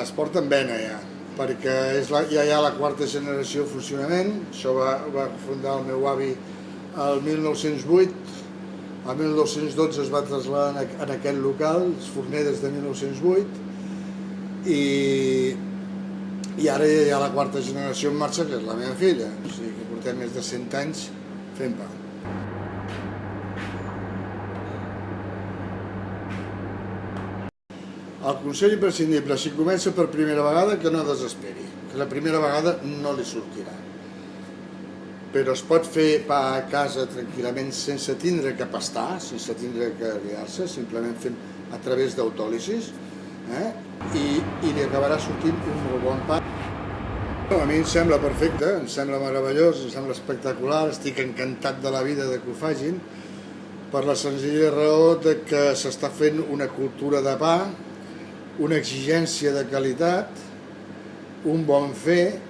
es porta en vena ja, perquè ja hi ha la quarta generació de funcionament. Això va fundar el meu avi el 1908, el 1912 es va traslladar en aquest local, els forner des de 1908, i ara ja hi ha la quarta generació en marxa, que és la meva filla, o sigui que portem més de 100 anys fent pa. El consell imprescindible, si comença per primera vegada, que no desesperi, que la primera vegada no li sortirà. Però es pot fer pa a casa tranquil·lament sense tindre que pastar, sense tindre que liar-se, simplement fent a través d'autòlisis, i li acabarà sortint un molt bon pa. A mi em sembla perfecte, em sembla meravellós, em sembla espectacular, estic encantat de la vida de que ho facin, per la senzilla raó que s'està fent una cultura de pa, una exigència de qualitat, un bon fer,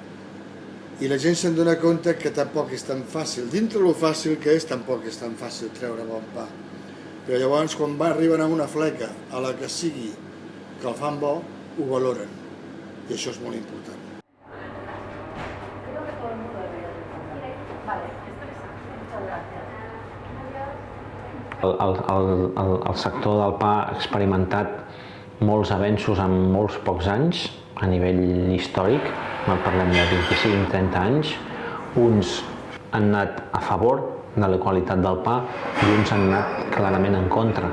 i la gent se'n dona compte que tampoc és tan fàcil. Dintre lo fàcil que és, tampoc és tan fàcil treure bon pa. Però llavors, quan arriben a una fleca, a la que sigui, que el fan bo, ho valoren. I això és molt important. El sector del pa ha experimentat molts avenços en molts pocs anys a nivell històric, parlem de 25-30 anys. Uns han anat a favor de la qualitat del pa i uns han anat clarament en contra.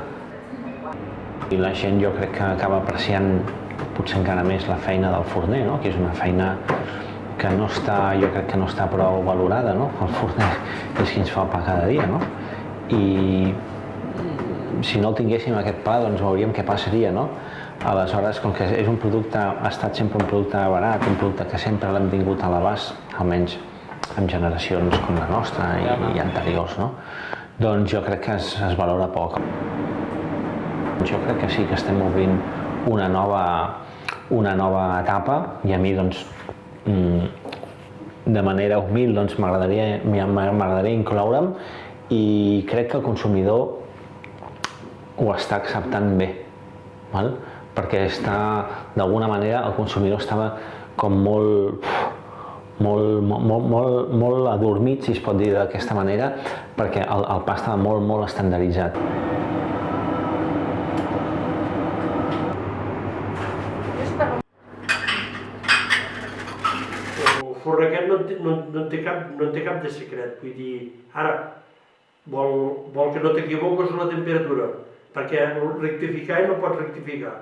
I la gent jo crec que acaba apreciant potser encara més la feina del forner, que és una feina que no està, jo crec que no està prou valorada, el forner és qui ens fa el pa cada dia, i si no el tinguéssim aquest pa, doncs veuríem què passaria, Aleshores, com que és un producte, ha estat sempre un producte barat, un producte que sempre l'hem tingut a l'abast, almenys en generacions com la nostra i anteriors, doncs jo crec que es valora poc. Jo crec que sí que estem obrint una nova etapa i a mi, doncs, de manera humil, m'agradaria incloure'm i crec que el consumidor ho està acceptant bé, perquè d'alguna manera el consumidor estava com molt adormit, si es pot dir d'aquesta manera, perquè el pa estava molt estandarditzat. El forn aquest no té cap de secret, vull dir, ara vol que no t'equivoques en la temperatura, perquè rectificar no pots rectificar.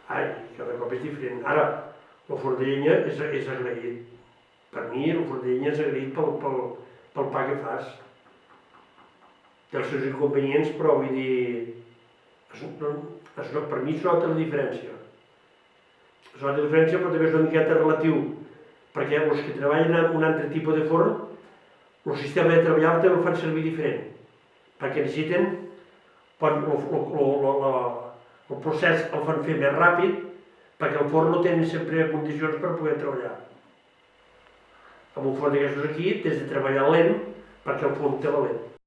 Cada cop és diferent. Ara, el forn de llenya és agraït. Per mi, el forn de llenya és agraït pel pa que fas. Té els seus inconvenients, però vull dir, per mi es nota la diferència. Es nota la diferència, però també és una miqueta relatiu, perquè els que treballen en un altre tipus de forn, el sistema de treballar també el fan servir diferent, perquè necessiten, el procés el fan fer més ràpid, perquè el forn no té sempre condicions per poder treballar. Amb un forn d'aquestos aquí, tens de treballar lent, perquè el forn té lent.